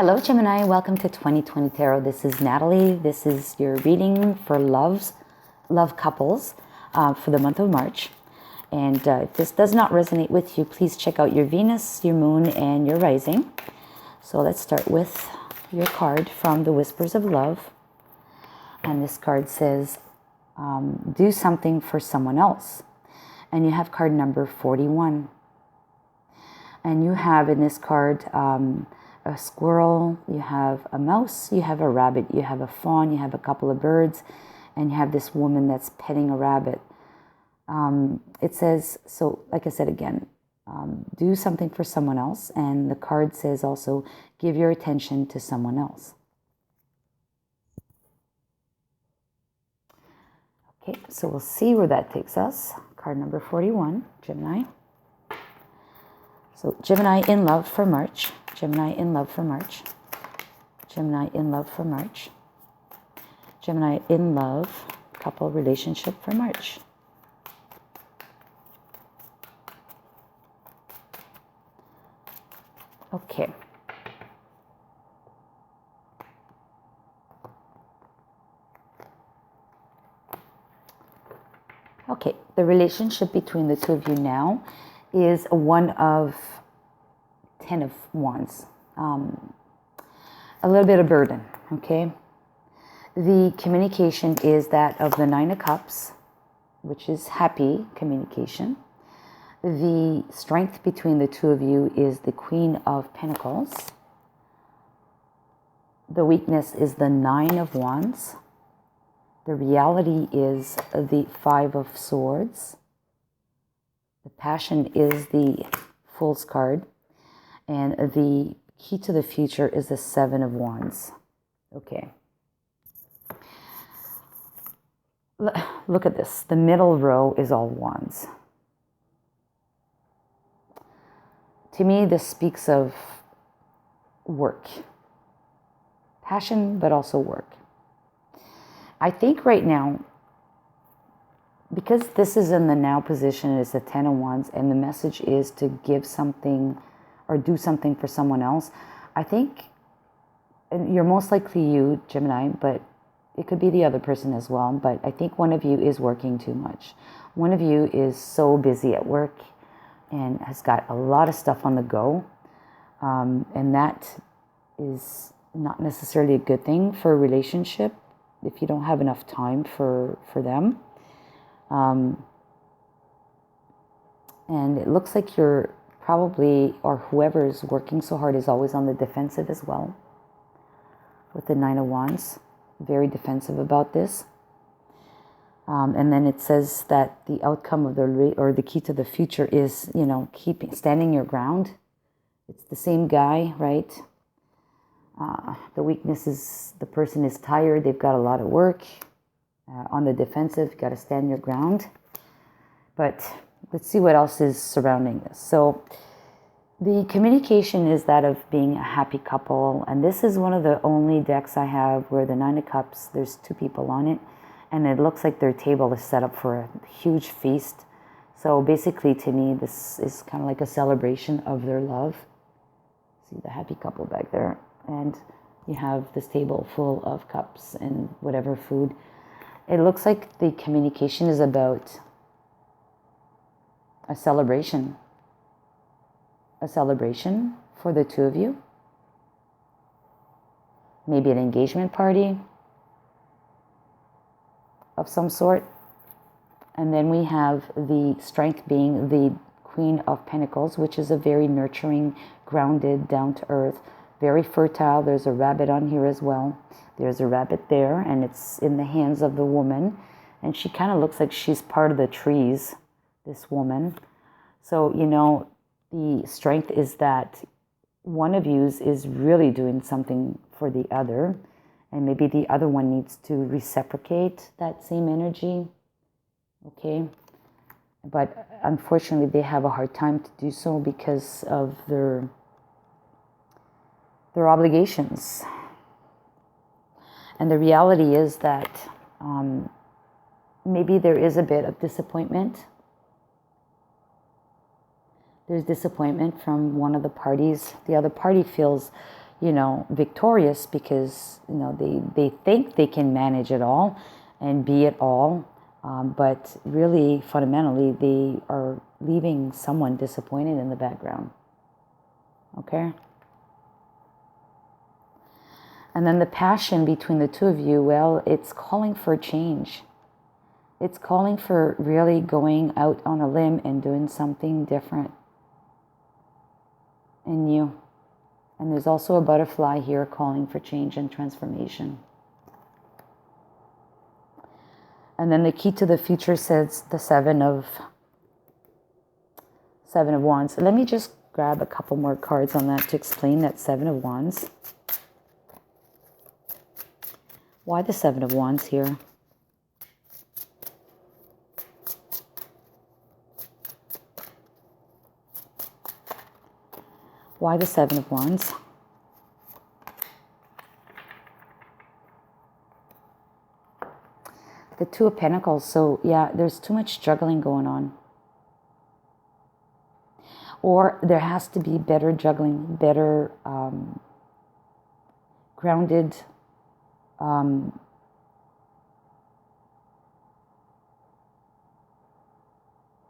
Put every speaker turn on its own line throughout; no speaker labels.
Hello, Gemini. Welcome to 2020 Tarot. This is Natalie. This is your reading for love couples for the month of March. And if this does not resonate with you, please check out your Venus, your Moon, and your Rising. So let's start with your card from the Whispers of Love. And this card says, do something for someone else. And you have card number 41. And you have in this card a squirrel, you have a mouse, you have a rabbit, you have a fawn, you have a couple of birds, and you have this woman that's petting a rabbit. It says, so like I said again, do something for someone else. And the card says also, give your attention to someone else. Okay, so we'll see where that takes us. Card number 41, Gemini. So Gemini in love for March. Gemini in love for March. Gemini in love for March. Gemini in love, couple relationship for March. Okay. Okay, the relationship between the two of you now is one of 10 of Wands. A little bit of burden, okay? The communication is that of the 9 of Cups, which is happy communication. The strength between the two of you is the Queen of Pentacles. The weakness is the 9 of Wands. The reality is the 5 of Swords. The passion is the Fool's card. And the key to the future is the 7 of Wands. Okay. Look at this. The middle row is all Wands. To me, this speaks of work. Passion, but also work. I think right now, because this is in the now position, it's the 10 of Wands, and the message is to give something or do something for someone else. I think you're most likely you, Gemini, but it could be the other person as well. But I think one of you is working too much. One of you is so busy at work and has got a lot of stuff on the go. And that is not necessarily a good thing for a relationship if you don't have enough time for them. And it looks like you're probably, or whoever is working so hard is always on the defensive as well. With the 9 of Wands, very defensive about this. And then it says that the outcome of the key to the future is, standing your ground. It's the same guy, right? The weakness is the person is tired. They've got a lot of work. On the defensive, you got to stand your ground. But let's see what else is surrounding this. So the communication is that of being a happy couple. And this is one of the only decks I have where the 9 of Cups, there's 2 people on it. And it looks like their table is set up for a huge feast. So basically, to me, this is kind of like a celebration of their love. See the happy couple back there. And you have this table full of cups and whatever food. It looks like the communication is about a celebration. A celebration for the two of you. Maybe an engagement party of some sort. And then we have the strength being the Queen of Pentacles, which is a very nurturing, grounded, down-to-earth, very fertile. There's a rabbit on here as well. There's a rabbit there, and it's in the hands of the woman. And she kind of looks like she's part of the trees, this woman. So, the strength is that one of you is really doing something for the other. And maybe the other one needs to reciprocate that same energy. Okay? But unfortunately, they have a hard time to do so because of their obligations. And the reality is that maybe there is a bit of disappointment. There's disappointment from one of the parties. The other party feels victorious because, they think they can manage it all and be it all. But really, fundamentally, they are leaving someone disappointed in the background. Okay? And then the passion between the two of you, well, it's calling for change. It's calling for really going out on a limb and doing something different and new. And there's also a butterfly here calling for change and transformation. And then the key to the future says the Seven of Wands. Let me just grab a couple more cards on that to explain that Seven of Wands. Why the Seven of Wands here? Why the Seven of Wands? The Two of Pentacles. So yeah, there's too much juggling going on. Or there has to be better juggling, better grounded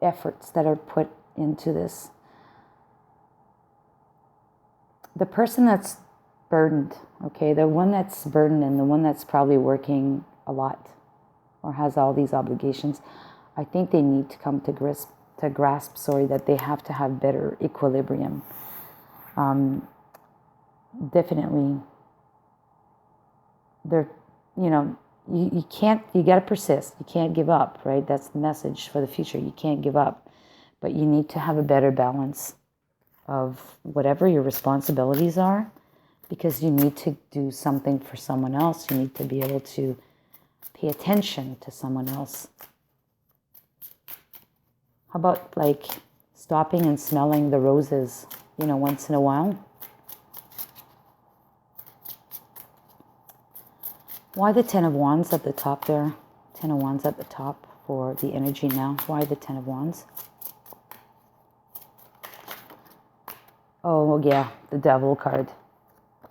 efforts that are put into this. The person that's burdened, okay, the one that's burdened and the one that's probably working a lot or has all these obligations, I think they need to come to grasp that they have to have better equilibrium. Definitely, you can't, you got to persist. You can't give up, right? That's the message for the future. You can't give up, but you need to have a better balance of whatever your responsibilities are, because you need to do something for someone else. You need to be able to pay attention to someone else. How about like stopping and smelling the roses, once in a while? Why the Ten of Wands at the top there? Ten of Wands at the top for the energy now. Why the Ten of Wands? Oh, yeah, the Devil card.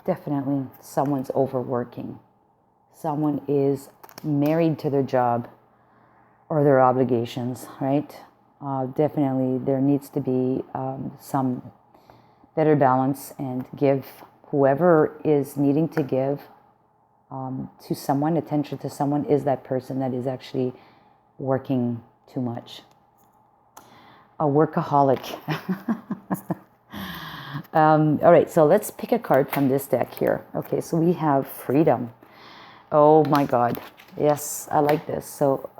Definitely someone's overworking. Someone is married to their job or their obligations, right? Definitely there needs to be some better balance and give whoever is needing to give to someone, attention to someone, is that person that is actually working too much. A workaholic. All right, so let's pick a card from this deck here. Okay, so we have freedom. Oh my God. Yes, I like this. So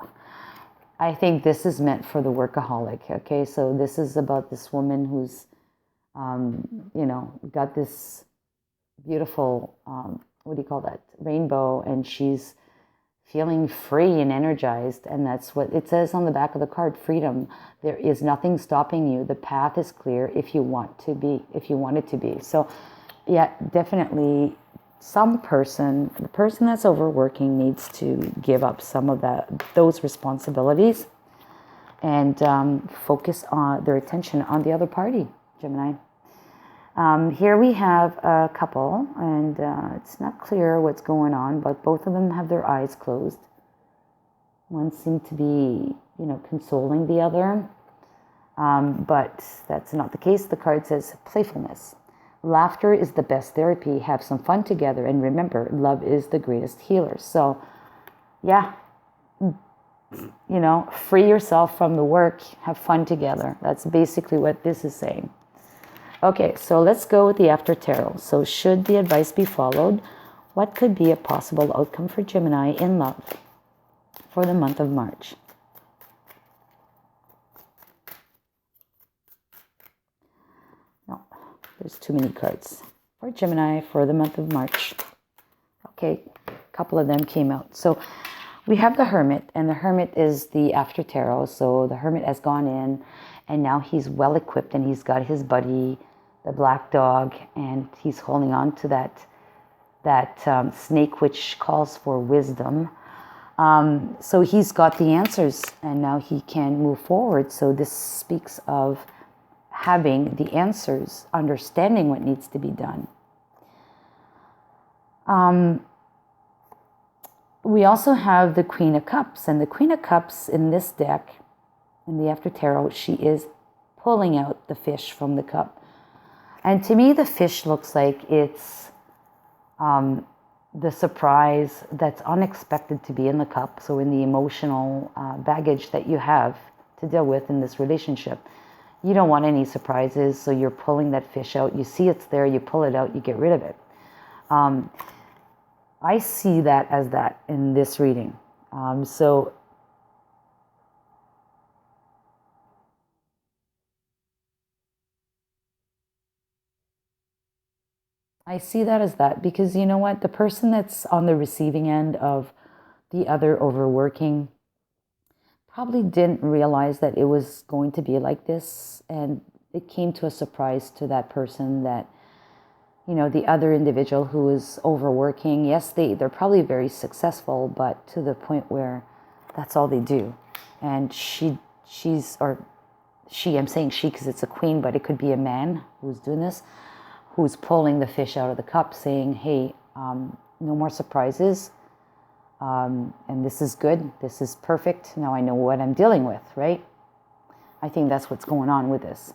I think this is meant for the workaholic. Okay, so this is about this woman who's, got this beautiful, what do you call that? Rainbow, and she's feeling free and energized, and that's what it says on the back of the card, freedom. There is nothing stopping you. The path is clear if you want it to be. So yeah, definitely the person that's overworking needs to give up some of those responsibilities and focus on their attention on the other party, Gemini. Here we have a couple, and it's not clear what's going on, but both of them have their eyes closed. One seemed to be, consoling the other, but that's not the case. The card says playfulness. Laughter is the best therapy. Have some fun together, and remember, love is the greatest healer. So, yeah, free yourself from the work, have fun together. That's basically what this is saying. Okay, so let's go with the After Tarot. So should the advice be followed, what could be a possible outcome for Gemini in love for the month of March? No, there's too many cards. For Gemini for the month of March. Okay, a couple of them came out. So we have the Hermit, and the Hermit is the After Tarot. So the Hermit has gone in, and now he's well equipped, and he's got his buddy, the black dog, and he's holding on to that snake, which calls for wisdom. So he's got the answers, and now he can move forward. So this speaks of having the answers, understanding what needs to be done. We also have the Queen of Cups, and the Queen of Cups in this deck, in the After Tarot, she is pulling out the fish from the cup. And to me, the fish looks like it's the surprise that's unexpected to be in the cup. So in the emotional baggage that you have to deal with in this relationship, you don't want any surprises, so you're pulling that fish out. You see it's there, you pull it out, you get rid of it. I see that as that in this reading. So I see that as that because you know what? The person that's on the receiving end of the other overworking probably didn't realize that it was going to be like this. And it came to a surprise to that person that, you know, the other individual who is overworking, yes, they're probably very successful, but to the point where that's all they do. And I'm saying she because it's a queen, but it could be a man who's doing this, who's pulling the fish out of the cup saying, hey, no more surprises. And this is good. This is perfect. Now I know what I'm dealing with, right? I think that's what's going on with this.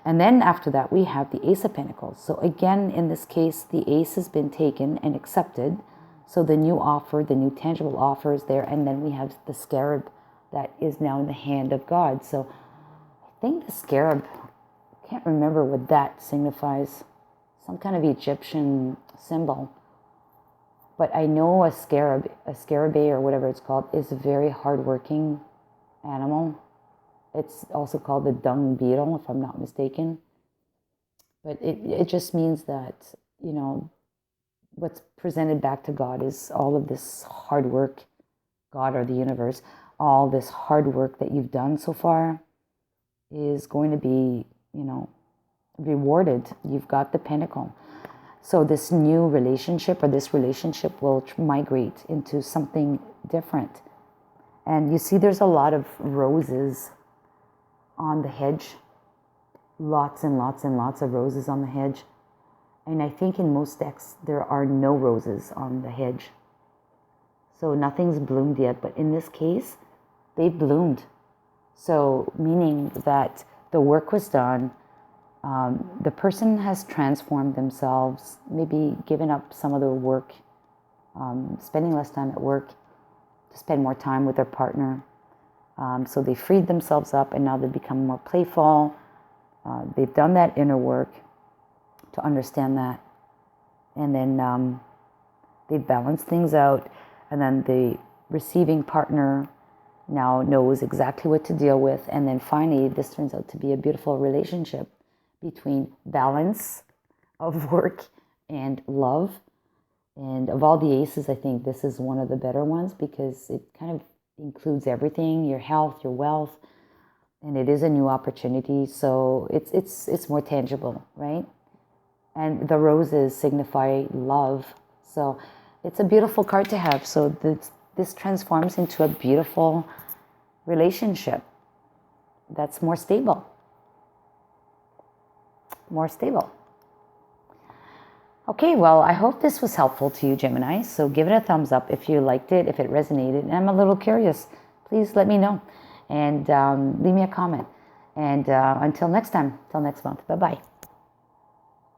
And then after that, we have the Ace of Pentacles. So again, in this case, the Ace has been taken and accepted. So the new offer, the new tangible offer is there. And then we have the Scarab that is now in the hand of God. So I think the Scarab, I can't remember what that signifies. Some kind of Egyptian symbol. But I know a scarabée or whatever it's called, is a very hardworking animal. It's also called the dung beetle, if I'm not mistaken. But it just means that, you know, what's presented back to God is all of this hard work, God or the universe, all this hard work that you've done so far is going to be, you know, rewarded. You've got the pentacle. So this new relationship or this relationship will migrate into something different. And you see there's a lot of roses on the hedge. Lots and lots and lots of roses on the hedge. And I think in most decks there are no roses on the hedge. So nothing's bloomed yet. But in this case, they've bloomed. So meaning that the work was done. The person has transformed themselves, maybe given up some of their work, spending less time at work to spend more time with their partner. So they freed themselves up and now they've become more playful. They've done that inner work to understand that. And then they balance things out. And then the receiving partner now knows exactly what to deal with. And then finally, this turns out to be a beautiful relationship between balance of work and love. And of all the aces, I think this is one of the better ones because it kind of includes everything, your health, your wealth, and it is a new opportunity. So it's more tangible, right? And the roses signify love. So it's a beautiful card to have. So this transforms into a beautiful relationship that's more stable. More stable. Okay, well, I hope this was helpful to you, Gemini. So give it a thumbs up if you liked it, if it resonated. And I'm a little curious. Please let me know. And leave me a comment. And until next time, till next month. Bye-bye.